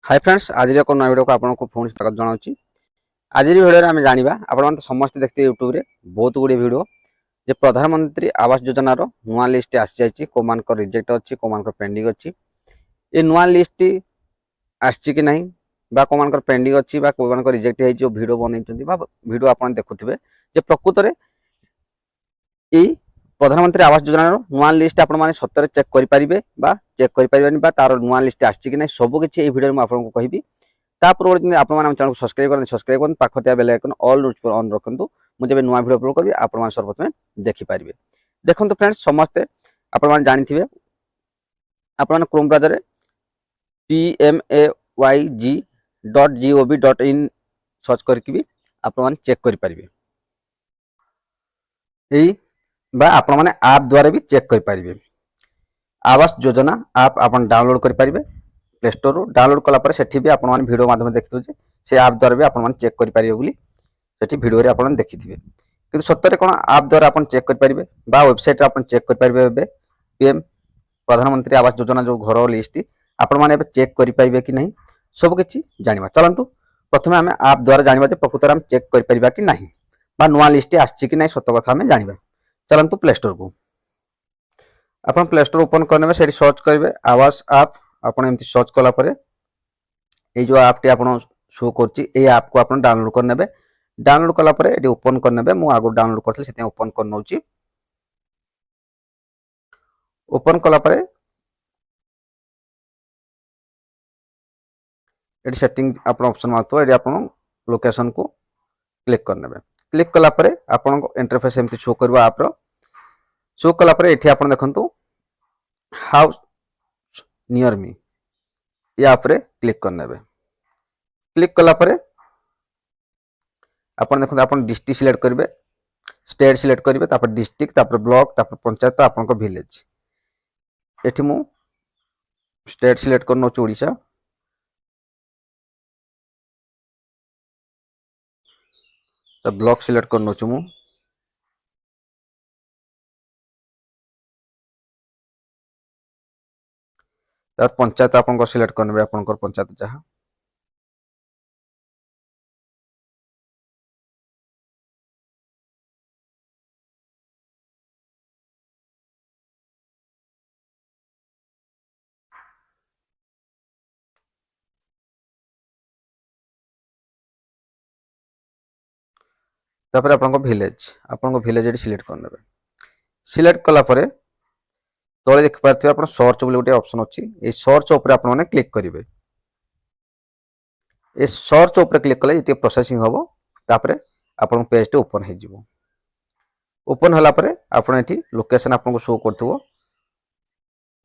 Hi friends, आज एक नया वीडियो को आपको पुणी स्वागत जनाऊँ। आज वीडियो आम जाना आप समस्त देखते यूट्यूब रे बहुत गुड़े वीडियो जे प्रधानमंत्री आवास योजना नुआ लिस्ट आसी जाइए कौ मान रिजेक्ट अच्छी कौ मान पेंडिंग अच्छी ये नुआ लिस्ट आसी कि नहीं बा कौ मान पेंडिंग अच्छी बा कौ मान रिजेक्ट हो वीडियो बनई वीडियो आप देखुवे जे प्रकृत में यही प्रधानमंत्री आवास योजना नुआ लिस्ट आप सतरे चेक करेंगे चेक करें तार नुआ लिस्ट आसी कि नहीं सबकि ये वीडियो मुझे कहि पूर्व आप चैनल को सब्सक्राइब कर पाखिया bell icon all notification on रखु मुझे नुआ वीडियो अपलोड करी आप सर्वप्रथम देखिपारे। देखो फ्रेंड्स समस्ते आप जानी आप क्रोम ब्राउजर pmayg.gov.in सर्च करके भी आप चेक करेंगे आप आप द्वारा भी चेक करेंगे। आवास योजना आप डाउनलोड करेंगे प्ले स्टोर रू डाउनलोड कलापर से भी आप वीडियो माध्यम देखिए से आप द्वारा भी आप चेक करेंगे बोली से वीडियो आप देखिथे कि सतरे कौन आप द्वारा आप चेक करेंगे वेबसाइट आप चेक करेंगे पीएम प्रधानमंत्री आवास योजना जो घर लिस्ट आप चेक करेंगे कि नहीं सबकि जाना। चलतु प्रथम आम आप द्वारा जाना प्रकृत में चेक करेंगे कि नहीं नुआ लिस्ट आसी कि नहीं सत कथा जाना। चलतु प्ले स्टोर को आप प्ले स्टोर ओपन करने से सर्च करेंगे आवास आप एमती सर्च कलापर ये जो आपटी आप शो कर आप को आप डाउनलोड करने डाउनलोड कलापर ये ओपन करने मुझे आगे डाउनलोड करते से ओपन कर नौ ओपन कलापर ये सेटिंग आप ऑप्शन मारते ये आप लोकेशन को क्लिक करने क्लिक कलापर आपन इंटरफेस एमती शो कर आप शो कलापर ये आप देखु हाउस नियर मी ये आप क्लिक करने क्लिक कलापर आप देखते आप डिस्ट्रिक्ट सिलेक्ट करेंगे स्टेट सिलेक्ट करेंगे डिस्ट्रिक्ट ब्लॉक पंचायत आपन विलेज ये मु स्टेट सिलेक्ट कर नौ ओडिशा ब्लॉक सिलेक्ट कर नौ मु पंचायत आप सिलेक्ट करने आप पंचायत जहाँ तापर आपन विलेज ये सिलेक्ट करने सिलेक्ट कलापर तले देख पारे आप सर्च बोले गोटे ऑप्शन अच्छी ये सर्च उपर आप क्लिक करेंगे ये सर्च उपर क्लिक कले ये प्रोसेसिंग हम तापर आप पेज टे ओपन हो ओपन होगापर आप लोकेशन आपको शो कर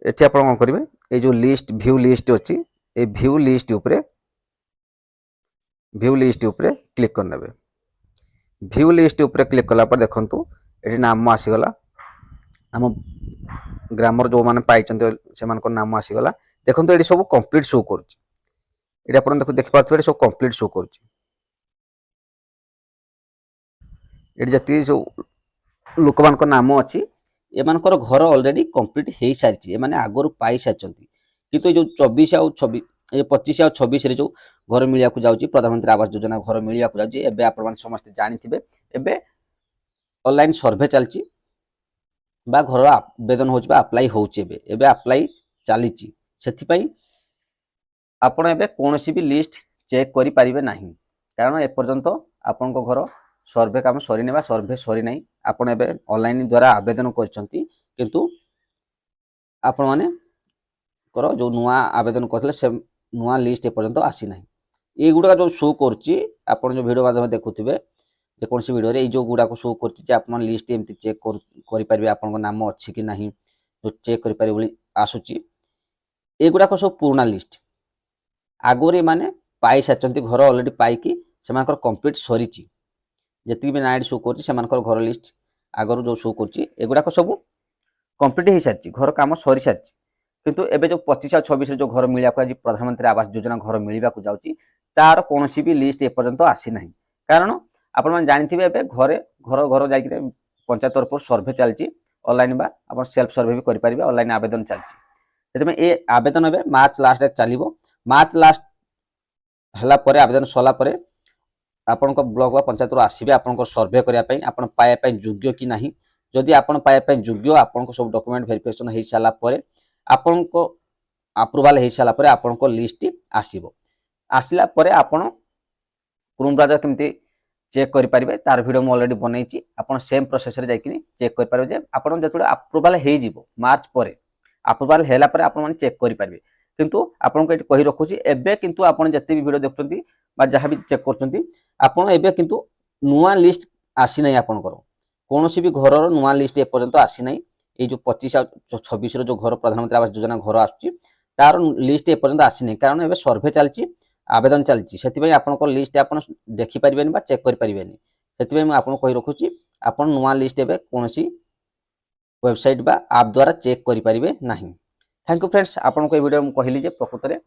ये आप कौन करेंगे ये जो लिस्ट व्यू लिस्ट अच्छी ये व्यू लिस्ट उपरे क्लिक करने व्यू लिस्ट उपरे क्लिक कलापर देखु ये नाम आसीगला आम ग्रामर जो मैंने पाई से नाम आसीगला देखो ये सब कंप्लीट शो कर देखिए सब कंप्लीट शो कर जी जो लोक मान नाम अच्छी एम घर ऑलरेडी कंप्लीट हो सारी एम आगुरी पाई सारी कितु जो 24 आउ 25 आउ 26 जो घर मिलिया जाऊँगी प्रधानमंत्री आवास योजना घर मिलिया जाऊँगी आप समस्त जानी एबे ऑनलाइन सर्वे चलती घर आवेदन हो अप्लाई होबे अप्लाई चली से आपण एबे कौन भी लिस्ट चेक करि परिबे नहीं कारण एपर्यंत आपण घर सर्वे काम सरी सर्वे सरी ना आपण एबे ऑनलाइन द्वारा आवेदन करछंती किंतु आपण माने कर जो नुआ आवेदन करथले से नुआ लिस्ट एपर्यंत आसी ना ये गुडा जो शो करछि आपण जो वीडियो माध्यम देखुथिबे जे कोनसी वीडियो रे जो गुडा को शो करछि जे आपण लिस्ट एमती चेक करि परिबे आपण नाम अछि कि नहीं जो चेक करि परिबे बोली आसुछि ए गुडा को सब पुराना लिस्ट आगोरे माने पाई सारी घर ऑलरेडी पाई से कंप्लीट सरी जी भी नाइट शो कर घर लिस्ट आगर जो शो करुड़ाक सब कंप्लीट हो सारी घर कम सरी सारी किंतु एबे जो 25 और 26 जो घर मिलवा आज प्रधानमंत्री आवास योजना घर मिलवा जाऊँगी तार कौन भी लिस्ट एपर्यंत आसी ना कारण आप जानते घरे घर घर जा पंचायत तरफ सर्वे चलती ऑनलाइन बा आप सेल्फ सर्वे भी करेंगे ऑनलाइन आवेदन चलती ये आवेदन ए मार्च लास्ट चलो मार्च लास्ट ହେଲା ପରେ ଆବେଦନ ସରିଲା ପରେ ଆପଣଙ୍କ ବ୍ଲକ ବା ପଞ୍ଚାୟତରୁ ଆସିବେ ଆପଣଙ୍କ ସର୍ଭେ କରିବା ପାଇଁ ଆପଣ ପାଇବା ପାଇଁ ଯୋଗ୍ୟ କି ନାହିଁ। ଯଦି ଆପଣ ପାଇବା ପାଇଁ ଯୋଗ୍ୟ ଆପଣଙ୍କ ସବୁ ଡକୁମେଣ୍ଟ ଭେରିଫିକେସନ ହେଇସାରିଲା ପରେ ଆପଣଙ୍କ ଆପ୍ରୁଭାଲ ହେଇସାରିଲା ପରେ ଆପଣଙ୍କ ଲିଷ୍ଟ ଆସିବ। ଆସିଲା ପରେ ଆପଣ କ୍ରୋମ ବ୍ରାଉଜର କେମିତି ଚେକ୍ କରିପାରିବେ ତାର ଭିଡ଼ିଓ ମୁଁ ଅଲରେଡ଼ି ବନେଇଛି। ଆପଣ ସେମ୍ ପ୍ରୋସେସରେ ଯାଇକି ଚେକ୍ କରିପାରିବେ ଯେ ଆପଣ ଯେତେବେଳେ ଆପ୍ରୁଭାଲ ହେଇଯିବ ମାର୍ଚ୍ଚ ପରେ ଆପ୍ରୁଭାଲ ହେଲା ପରେ ଆପଣମାନେ ଚେକ୍ କରିପାରିବେ। କିନ୍ତୁ ଆପଣଙ୍କୁ ଏଠି କହି ରଖୁଛି ଏବେ କିନ୍ତୁ ଆପଣ ଯେତେ ବି ଭିଡ଼ିଓ ଦେଖୁଛନ୍ତି বা ଯାହା ବି ଚେକ୍ କରୁଛନ୍ତି ଆପଣ ଏବେ କିନ୍ତୁ ନୂଆ ଲିଷ୍ଟ ଆସିନାହିଁ। ଆପଣଙ୍କର କୌଣସି ବି ଘରର ନୂଆ ଲିଷ୍ଟ ଏପର୍ଯ୍ୟନ୍ତ ଆସିନାହିଁ। ଏଇ ଯେଉଁ 25 ଆଉ 26ର ଯେଉଁ ଘର ପ୍ରଧାନମନ୍ତ୍ରୀ ଆବାସ ଯୋଜନା ଘର ଆସୁଛି ତାର ଲିଷ୍ଟ ଏପର୍ଯ୍ୟନ୍ତ ଆସିନାହିଁ କାରଣ ଏବେ ସର୍ଭେ ଚାଲିଛି ଆବେଦନ ଚାଲିଛି। ସେଥିପାଇଁ ଆପଣଙ୍କ ଲିଷ୍ଟ ଆପଣ ଦେଖିପାରିବେନି ବା ଚେକ୍ କରିପାରିବେନି। ସେଥିପାଇଁ ମୁଁ ଆପଣଙ୍କୁ କହି ରଖୁଛି ଆପଣ ନୂଆ ଲିଷ୍ଟ ଏବେ କୌଣସି ୱେବସାଇଟ୍ ବା ଆପ୍ ଦ୍ୱାରା ଚେକ୍ କରିପାରିବେ ନାହିଁ। थैंक यू फ्रेंड्स आपको ये वीडियो कहली प्रकृत में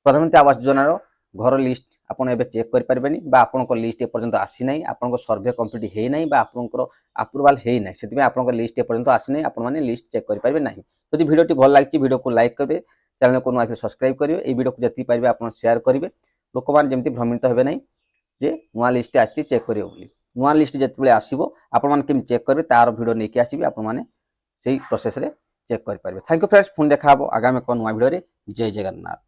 प्रधानमंत्री आवास योजनार घर लिस्ट आपड़ ए चेक करें आपण लिस्ट एपर्यंत आसी ना आप सर्भे कम्प्लीट होना आपंकर आप्रुवाल होना से आप लिस्ट एपर्यंत आसी ना आपने लिस्ट चेक करेंगे ना। जब वीडियो भल लगी वीडियो को लाइक करेंगे चैनल को नुआ सब्सक्राइब करेंगे ये वीडियो को जी पारे आप शेयर करेंगे लोक मैंने जमी भ्रमित हे ना जे नुआ लिस्ट आसी चेक करेंगे नुआ लिस्ट जिते आसो आपने चेक करेंगे तार वीडियो नहीं आसबि आपने से प्रोसेस चेक करेंगे। थैंक यू फ्रेंड्स पुणी देखा आगामी एक नुआ वीडियो जय जगन्नाथ।